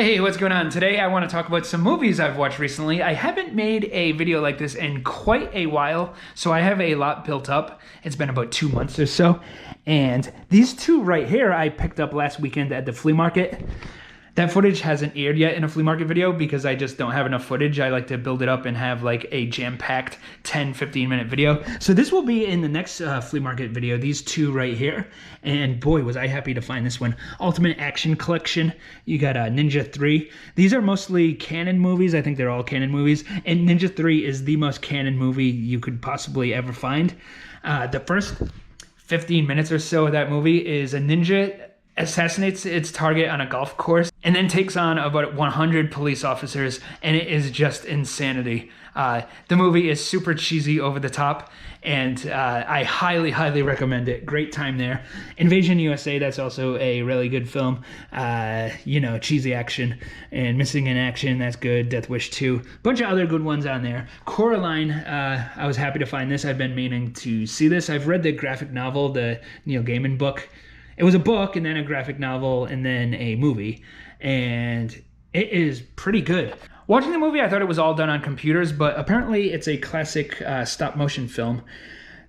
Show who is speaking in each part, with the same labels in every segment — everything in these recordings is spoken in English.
Speaker 1: Hey, what's going on? Today I want to talk about some movies I've watched recently. I haven't made a video like this in quite a while, so I have a lot built up. It's been about 2 months or so. And these two right here I picked up last weekend at the flea market. That footage hasn't aired yet in a flea market video because I just don't have enough footage. I like to build it up and have like a jam-packed 10-15 minute video. So this will be in the next flea market video, these two right here. And boy, was I happy to find this one. Ultimate Action Collection. You got Ninja 3. These are mostly canon movies. I think they're all canon movies. And Ninja 3 is the most canon movie you could possibly ever find. The first 15 minutes or so of that movie is a ninja assassinates its target on a golf course and then takes on about 100 police officers, and it is just insanity. The movie is super cheesy, over the top, and I highly recommend it. Great time there. Invasion USA, that's also a really good film. You know, cheesy action. And Missing in Action, that's good. Death Wish 2. Bunch of other good ones on there. Coraline, I was happy to find this. I've been meaning to see this. I've read the graphic novel, the Neil Gaiman book. It was a book and then a graphic novel and then a movie, and it is pretty good. Watching the movie, I thought it was all done on computers, but apparently it's a classic stop-motion film.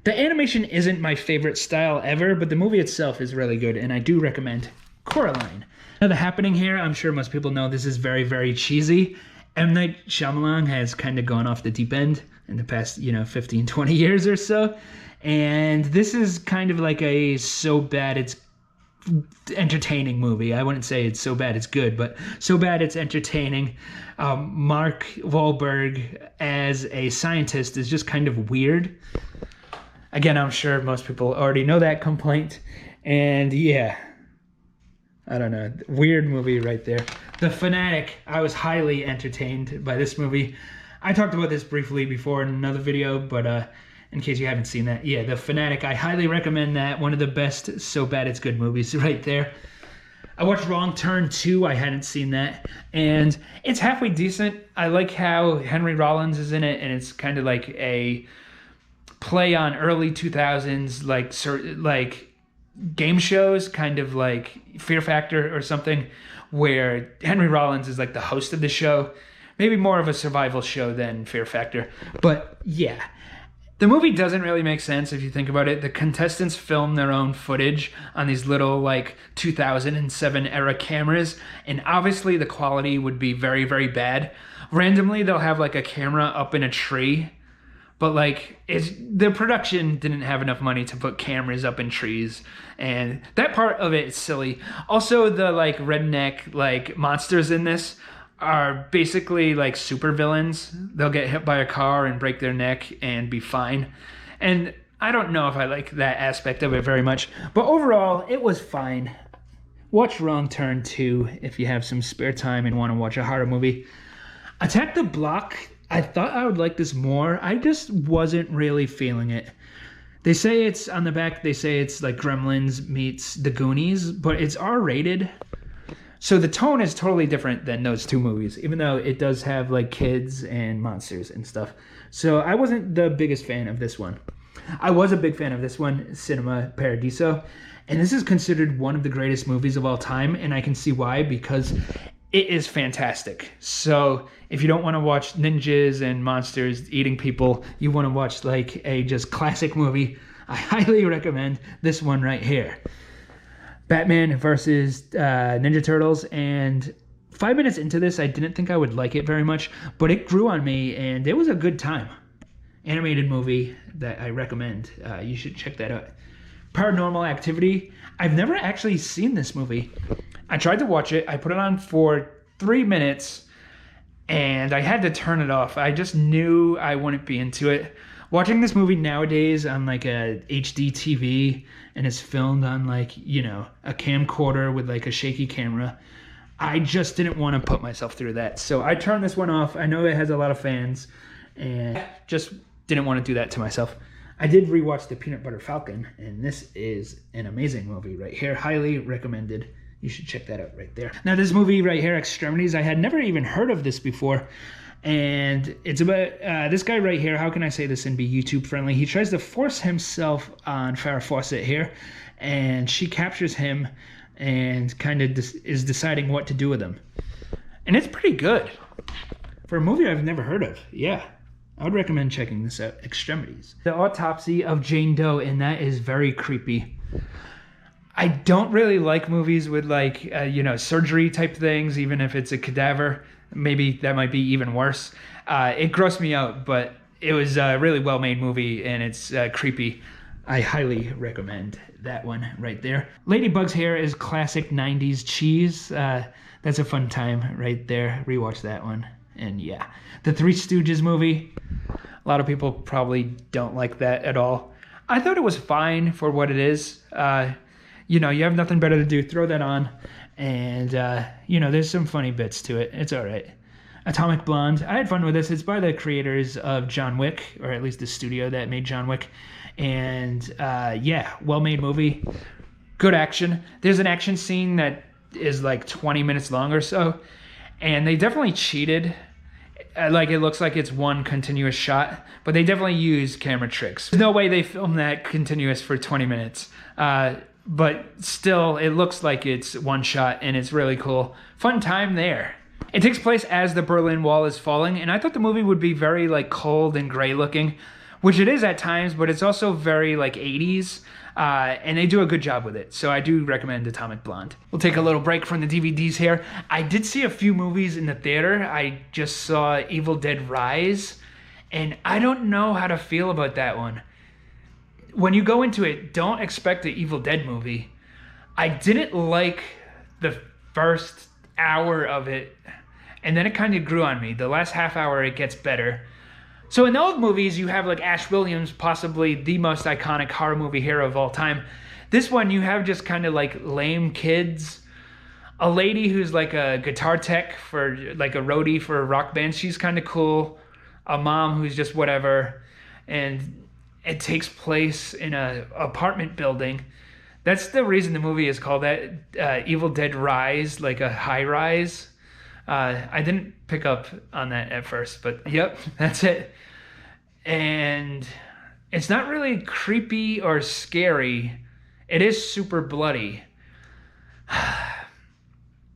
Speaker 1: The animation isn't my favorite style ever, but the movie itself is really good, and I do recommend Coraline. Now, the happening here, I'm sure most people know this is very cheesy. M. Night Shyamalan has kind of gone off the deep end in the past, 15, 20 years or so, and this is kind of like a so bad it's entertaining movie. I wouldn't say it's so bad it's good, but so bad it's entertaining. Mark Wahlberg as a scientist is just kind of weird. Again, I'm sure most people already know that complaint. And yeah, I don't know. Weird movie right there. The Fanatic. I was highly entertained by this movie. I talked about this briefly before in another video, but in case you haven't seen that, yeah, The Fanatic, I highly recommend that. One of the best so bad it's good movies right there. I watched Wrong Turn 2, I hadn't seen that, and it's halfway decent. I like how Henry Rollins is in it, and it's kind of like a play on early 2000s, like game shows, kind of like Fear Factor or something, where Henry Rollins is like the host of the show. Maybe more of a survival show than Fear Factor, but yeah. The movie doesn't really make sense if you think about it. The contestants film their own footage on these little like 2007 era cameras, and obviously the quality would be very bad. Randomly they'll have like a camera up in a tree, but like the production didn't have enough money to put cameras up in trees, and that part of it is silly. Also, the like redneck like monsters in this are basically like super villains. They'll get hit by a car and break their neck and be fine. And I don't know if I like that aspect of it very much, but overall it was fine. Watch Wrong Turn 2 if you have some spare time and want to watch a horror movie. Attack the Block, I thought I would like this more. I just wasn't really feeling it. They say it's on the back, they say it's like Gremlins meets The Goonies, but it's R-rated. So the tone is totally different than those two movies, even though it does have like kids and monsters and stuff. So I wasn't the biggest fan of this one. I was a big fan of this one, Cinema Paradiso. And this is considered one of the greatest movies of all time. And I can see why, because it is fantastic. So if you don't want to watch ninjas and monsters eating people, you want to watch like a just classic movie, I highly recommend this one right here. Batman versus Ninja Turtles, and 5 minutes into this, I didn't think I would like it very much, but it grew on me, and it was a good time. Animated movie that I recommend. You should check that out. Paranormal Activity. I've never actually seen this movie. I tried to watch it. I put it on for 3 minutes, and I had to turn it off. I just knew I wouldn't be into it. Watching this movie nowadays on like a HD TV and it's filmed on like, a camcorder with like a shaky camera, I just didn't want to put myself through that. So I turned this one off. I know it has a lot of fans and just didn't want to do that to myself. I did rewatch The Peanut Butter Falcon, and this is an amazing movie right here. Highly recommended. You should check that out right there. Now this movie right here, Extremities, I had never even heard of this before. And it's about this guy right here. How can I say this and be YouTube friendly? He tries to force himself on Farrah Fawcett here, and she captures him and kind of is deciding what to do with him. And it's pretty good. For a movie I've never heard of. Yeah. I would recommend checking this out. Extremities. The Autopsy of Jane Doe, and that is very creepy. I don't really like movies with like, surgery type things, even if it's a cadaver. Maybe that might be even worse. It grossed me out, but it was a really well-made movie, and it's creepy. I highly recommend that one right there. Ladybug's hair is classic 90s cheese. That's a fun time right there. Rewatch that one. And yeah, the Three Stooges movie. A lot of people probably don't like that at all. I thought it was fine for what it is. You have nothing better to do. Throw that on. And, there's some funny bits to it. It's all right. Atomic Blonde. I had fun with this. It's by the creators of John Wick, or at least the studio that made John Wick. And, well-made movie. Good action. There's an action scene that is like 20 minutes long or so. And they definitely cheated. It looks like it's one continuous shot, but they definitely use camera tricks. There's no way they filmed that continuous for 20 minutes. But still, it looks like it's one shot, and it's really cool. Fun time there. It takes place as the Berlin Wall is falling, and I thought the movie would be very cold and gray looking, which it is at times, but it's also very 80s, and they do a good job with it. So I do recommend Atomic Blonde. We'll take a little break from the DVDs here. I did see a few movies in the theater. I just saw Evil Dead Rise, and I don't know how to feel about that one. When you go into it, don't expect the Evil Dead movie. I didn't like the first hour of it, and then it kind of grew on me. The last half hour, it gets better. So in the old movies, you have Ash Williams, possibly the most iconic horror movie hero of all time. This one, you have just kind of lame kids. A lady who's a guitar tech for a roadie for a rock band. She's kind of cool. A mom who's just whatever. And it takes place in an apartment building. That's the reason the movie is called that. Evil Dead Rise, a high rise. I didn't pick up on that at first, but yep, that's it. And it's not really creepy or scary. It is super bloody.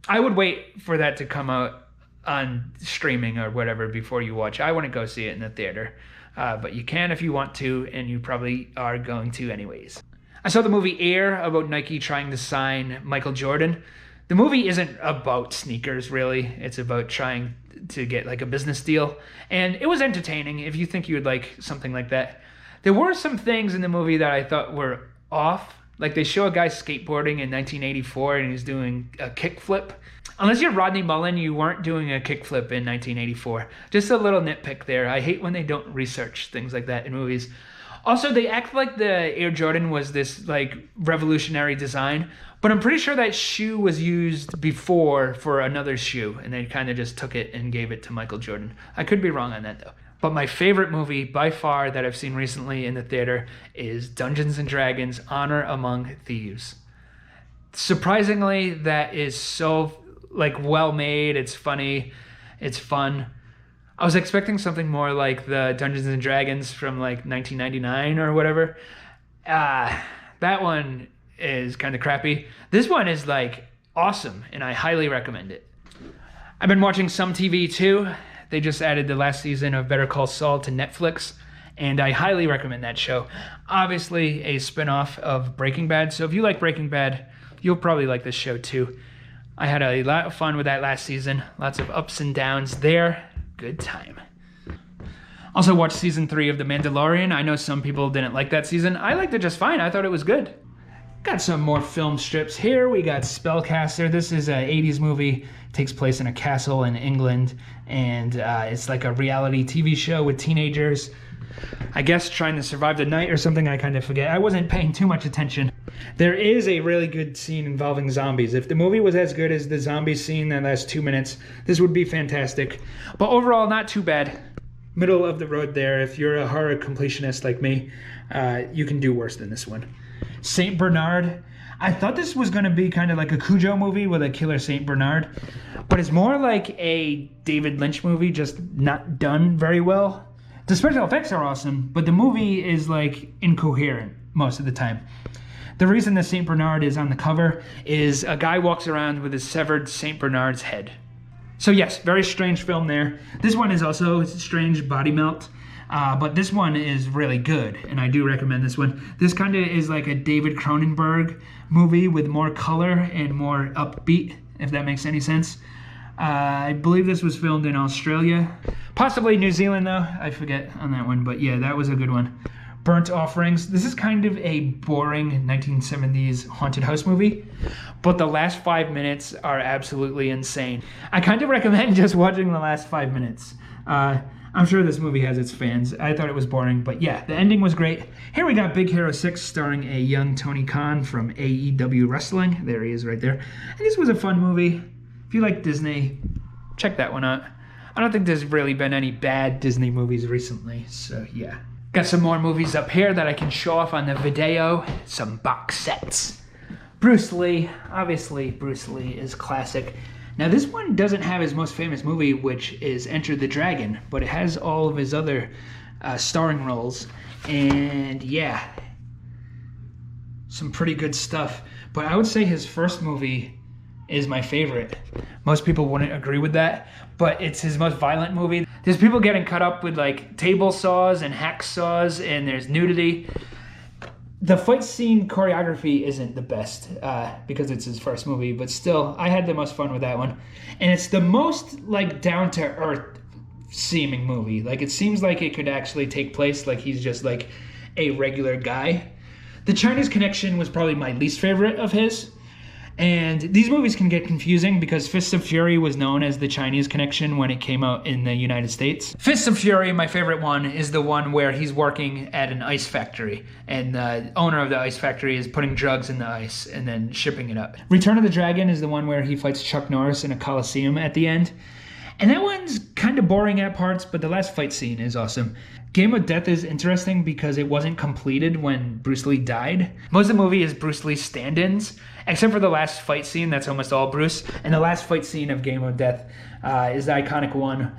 Speaker 1: I would wait for that to come out on streaming or whatever before you watch. I wouldn't go see it in the theater. But you can if you want to, and you probably are going to anyways. I saw the movie Air about Nike trying to sign Michael Jordan. The movie isn't about sneakers, really. It's about trying to get a business deal. And it was entertaining if you think you would like something like that. There were some things in the movie that I thought were off. They show a guy skateboarding in 1984 and he's doing a kickflip. Unless you're Rodney Mullen, you weren't doing a kickflip in 1984. Just a little nitpick there. I hate when they don't research things like that in movies. Also, they act like the Air Jordan was this revolutionary design, but I'm pretty sure that shoe was used before for another shoe, and they kind of just took it and gave it to Michael Jordan. I could be wrong on that though. But my favorite movie by far that I've seen recently in the theater is Dungeons and Dragons Honor Among Thieves. Surprisingly, that is so well made. It's funny. It's fun. I was expecting something more like the Dungeons and Dragons from 1999 or whatever. That one is kind of crappy. This one is awesome, and I highly recommend it. I've been watching some TV too. They just added the last season of Better Call Saul to Netflix, and I highly recommend that show. Obviously a spinoff of Breaking Bad, so if you like Breaking Bad, you'll probably like this show too. I had a lot of fun with that last season. Lots of ups and downs there. Good time. Also watched season 3 of The Mandalorian. I know some people didn't like that season. I liked it just fine. I thought it was good. Got some more film strips here. We got Spellcaster. This is an 80s movie. It takes place in a castle in England. And it's a reality TV show with teenagers, I guess, trying to survive the night or something. I kind of forget. I wasn't paying too much attention. There is a really good scene involving zombies. If the movie was as good as the zombie scene in the last 2 minutes, this would be fantastic. But overall, not too bad. Middle of the road there. If you're a horror completionist like me, you can do worse than this one. Saint Bernard. I thought this was going to be kind of like a Cujo movie with a killer Saint Bernard, but it's more like a David Lynch movie, just not done very well. The special effects are awesome, but the movie is incoherent most of the time. The reason the Saint Bernard is on the cover is a guy walks around with his severed Saint Bernard's head. So yes, very strange film there. This one is also a strange body melt, but this one is really good, and I do recommend this one. This kind of is like a David Cronenberg movie with more color and more upbeat, if that makes any sense. I believe this was filmed in Australia, possibly New Zealand though, I forget on that one, but yeah, that was a good one. Burnt Offerings. This is kind of a boring 1970s haunted house movie, but the last 5 minutes are absolutely insane. I kind of recommend just watching the last 5 minutes. I'm sure this movie has its fans. I thought it was boring, but yeah, the ending was great. Here we got Big Hero 6 starring a young Tony Khan from AEW Wrestling. There he is right there. And this was a fun movie. If you like Disney, check that one out. I don't think there's really been any bad Disney movies recently, so yeah. Got some more movies up here that I can show off on the video. Some box sets. Bruce Lee. Obviously, Bruce Lee is classic. Now, this one doesn't have his most famous movie, which is Enter the Dragon, but it has all of his other starring roles. And yeah, some pretty good stuff. But I would say his first movie is my favorite. Most people wouldn't agree with that, but it's his most violent movie. There's people getting cut up with like table saws and hacksaws, and there's nudity. The fight scene choreography isn't the best because it's his first movie, but still, I had the most fun with that one. And it's the most like down-to-earth seeming movie. Like it seems like it could actually take place, like he's just like a regular guy. The Chinese Connection was probably my least favorite of his. And these movies can get confusing because Fists of Fury was known as the Chinese Connection when it came out in the United States. Fists of Fury, my favorite one, is the one where he's working at an ice factory and the owner of the ice factory is putting drugs in the ice and then shipping it up. Return of the Dragon is the one where he fights Chuck Norris in a Coliseum at the end. And that one's kind of boring at parts, but the last fight scene is awesome. Game of Death is interesting because it wasn't completed when Bruce Lee died. Most of the movie is Bruce Lee's stand-ins, except for the last fight scene, that's almost all Bruce. And the last fight scene of Game of Death is the iconic one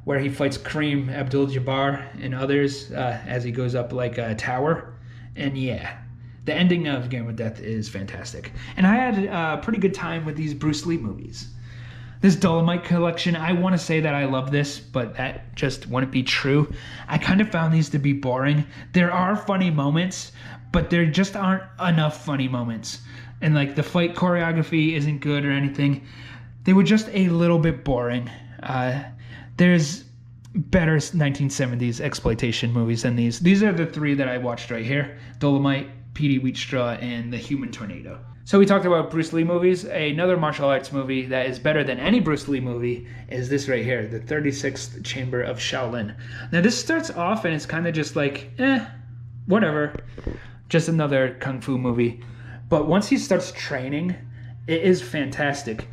Speaker 1: where he fights Kareem Abdul-Jabbar and others as he goes up like a tower. And yeah, the ending of Game of Death is fantastic. And I had a pretty good time with these Bruce Lee movies. This Dolomite collection, I want to say that I love this, but that just wouldn't be true. I kind of found these to be boring. There are funny moments, but there just aren't enough funny moments. And like the fight choreography isn't good or anything. They were just a little bit boring. There's better 1970s exploitation movies than these. These are the three that I watched right here. Dolomite, P.D. Wheatstraw, and The Human Tornado. So we talked about Bruce Lee movies. Another martial arts movie that is better than any Bruce Lee movie is this right here, The 36th Chamber of Shaolin. Now this starts off and it's kind of just like, whatever. Just another kung fu movie. But once he starts training, it is fantastic.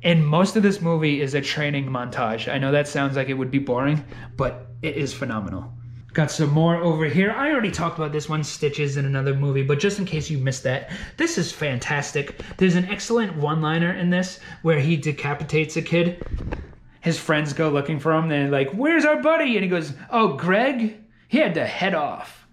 Speaker 1: And most of this movie is a training montage. I know that sounds like it would be boring, but it is phenomenal. Got some more over here. I already talked about this one, Stitches, in another movie, but just in case you missed that, this is fantastic. There's an excellent one-liner in this where he decapitates a kid. His friends go looking for him. They're like, "Where's our buddy?" And he goes, "Oh, Greg? He had to head off."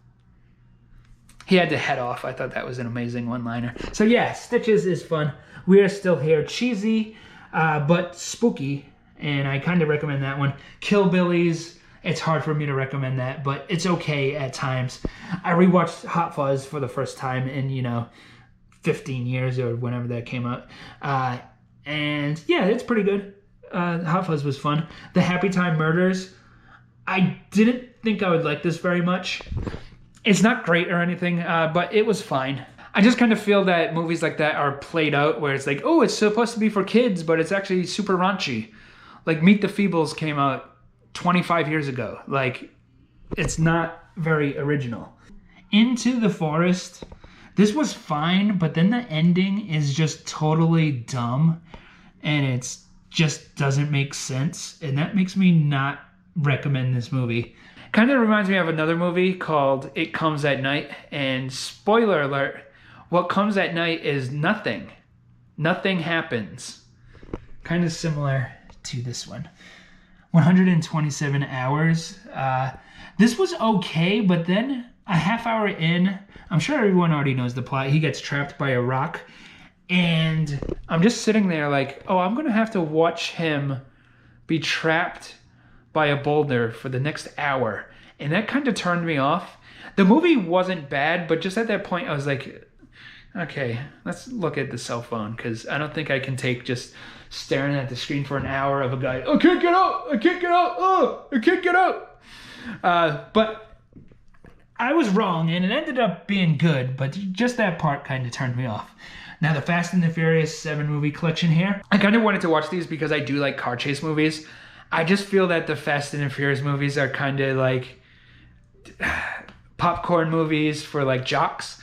Speaker 1: He had to head off. I thought that was an amazing one-liner. So yeah, Stitches is fun. We Are Still Here. Cheesy, but spooky, and I kind of recommend that one. Kill Billies. It's hard for me to recommend that, but it's okay at times. I rewatched Hot Fuzz for the first time in, 15 years or whenever that came out. And yeah, it's pretty good. Hot Fuzz was fun. The Happy Time Murders. I didn't think I would like this very much. It's not great or anything, but it was fine. I just kind of feel that movies like that are played out where it's like, oh, it's supposed to be for kids, but it's actually super raunchy. Like Meet the Feebles came out 25 years ago. Like, it's not very original. Into the Forest. This was fine, but then the ending is just totally dumb, and it just doesn't make sense, and that makes me not recommend this movie. Kind of reminds me of another movie called It Comes at Night, and spoiler alert, what comes at night is nothing. Nothing happens. Kind of similar to this one. 127 Hours. This was okay, but then a half hour in, I'm sure everyone already knows the plot. He gets trapped by a rock, And I'm just sitting there like, oh, I'm going to have to watch him be trapped by a boulder for the next hour. And that kind of turned me off. The movie wasn't bad, but just at that point, I was like, okay, let's look at the cell phone, because I don't think I can take just staring at the screen for an hour of a guy, I can't get out, I can't get out, oh, I can't get out. But I was wrong, and it ended up being good, but just that part kind of turned me off. Now, the Fast and the Furious 7 movie collection here, I kind of wanted to watch these because I do like car chase movies. I just feel that the Fast and the Furious movies are kind of like popcorn movies for like jocks.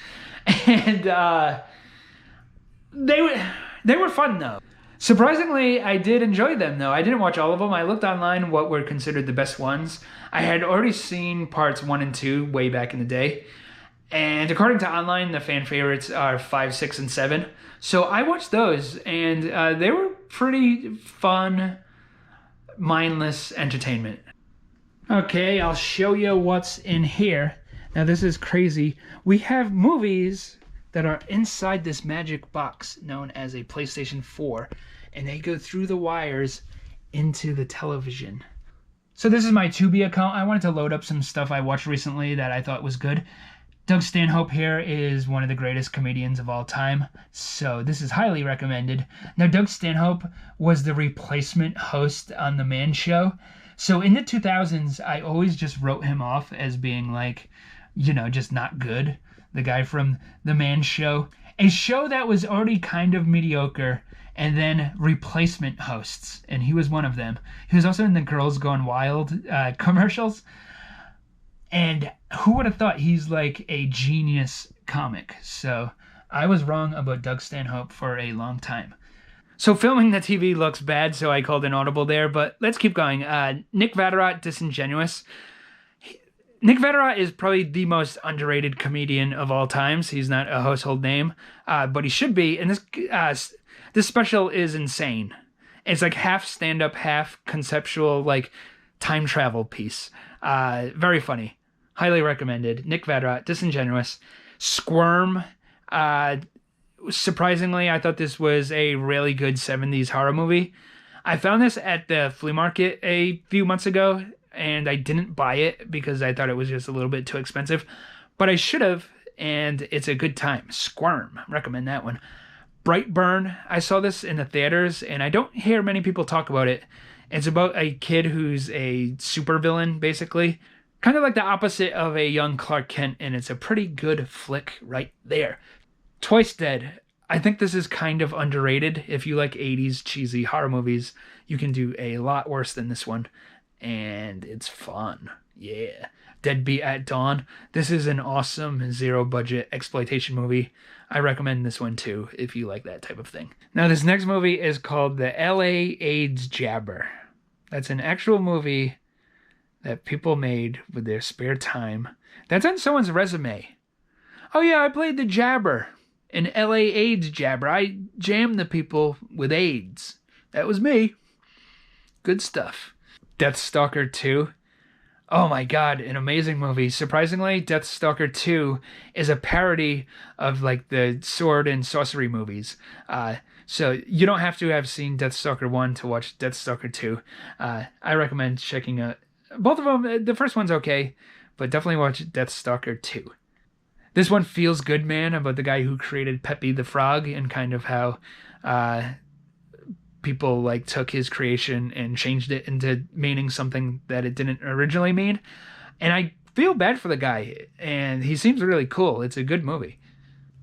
Speaker 1: And they were fun though. Surprisingly, I did enjoy them though. I didn't watch all of them. I looked online what were considered the best ones. I had already seen parts 1 and 2 way back in the day. And according to online, the fan favorites are 5, 6, and 7. So I watched those, and they were pretty fun, mindless entertainment. Okay, I'll show you what's in here. Now this is crazy. We have movies that are inside this magic box known as a PlayStation 4, and they go through the wires into the television. So this is my Tubi account. I wanted to load up some stuff I watched recently that I thought was good. Doug Stanhope here is one of the greatest comedians of all time, so this is highly recommended. Now, Doug Stanhope was the replacement host on The Man Show. So in the 2000s, I always just wrote him off as being like, you know, just not good. The guy from The Man Show. A show that was already kind of mediocre, and then replacement hosts, and he was one of them. He was also in the Girls Gone Wild commercials. And who would have thought he's like a genius comic? So I was wrong about Doug Stanhope for a long time. So filming the TV looks bad, so I called an audible there, but let's keep going. Nick Vatterott, Disingenuous. Nick Vatterott is probably the most underrated comedian of all times. He's not a household name, but he should be. And this special is insane. It's like half stand-up, half conceptual, like time travel piece. Very funny. Highly recommended. Nick Vatterott, Disingenuous. Squirm. Surprisingly, I thought this was a really good 70s horror movie. I found this at the flea market a few months ago, and I didn't buy it because I thought it was just a little bit too expensive. But I should have, and it's a good time. Squirm. Recommend that one. Brightburn. I saw this in the theaters, and I don't hear many people talk about it. It's about a kid who's a supervillain, basically. Kind of like the opposite of a young Clark Kent, and it's a pretty good flick right there. Twice Dead. I think this is kind of underrated. If you like 80s cheesy horror movies, you can do a lot worse than this one. And it's fun. Yeah. Deadbeat at Dawn. This is an awesome zero-budget exploitation movie. I recommend this one too, if you like that type of thing. Now, this next movie is called The L.A. AIDS Jabber. That's an actual movie that people made with their spare time. That's on someone's resume. Oh yeah, I played the Jabber. An LA AIDS Jabber. I jammed the people with AIDS. That was me. Good stuff. Deathstalker 2. Oh my god, an amazing movie. Surprisingly, Deathstalker 2 is a parody of like the sword and sorcery movies. So you don't have to have seen Deathstalker 1 to watch Deathstalker 2. I recommend checking out both of them. The first one's okay, but definitely watch Deathstalker 2. This one feels good, man, about the guy who created Pepe the Frog and kind of how people like took his creation and changed it into meaning something that it didn't originally mean. And I feel bad for the guy, and he seems really cool. It's a good movie.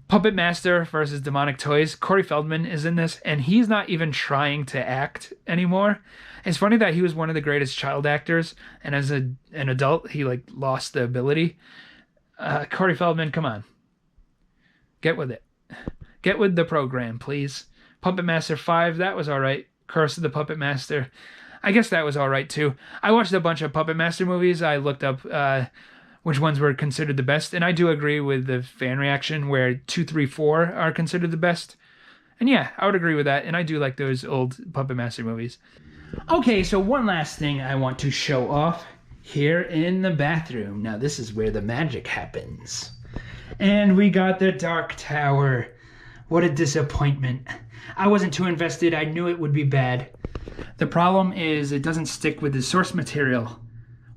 Speaker 1: Puppet Master versus Demonic Toys. Corey Feldman is in this, and he's not even trying to act anymore. It's funny that he was one of the greatest child actors, and as an adult, he like lost the ability. Corey Feldman, come on. Get with it. Get with the program, please. Puppet Master 5, that was alright. Curse of the Puppet Master, I guess that was alright too. I watched a bunch of Puppet Master movies. I looked up which ones were considered the best, and I do agree with the fan reaction where 2, 3, 4 are considered the best. And yeah, I would agree with that, and I do like those old Puppet Master movies. Okay, so one last thing I want to show off here in the bathroom. Now, this is where the magic happens. And we got the Dark Tower. What a disappointment. I wasn't too invested. I knew it would be bad. The problem is it doesn't stick with the source material.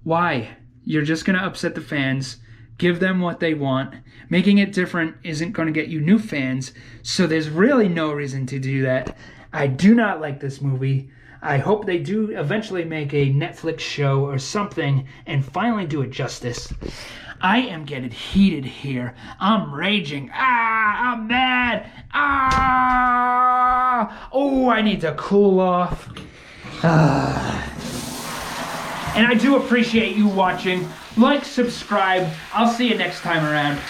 Speaker 1: Why? You're just going to upset the fans. Give them what they want. Making it different isn't going to get you new fans, so there's really no reason to do that. I do not like this movie. I hope they do eventually make a Netflix show or something and finally do it justice. I am getting heated here. I'm raging. I'm mad. Oh, I need to cool off. And I do appreciate you watching. Like, subscribe. I'll see you next time around.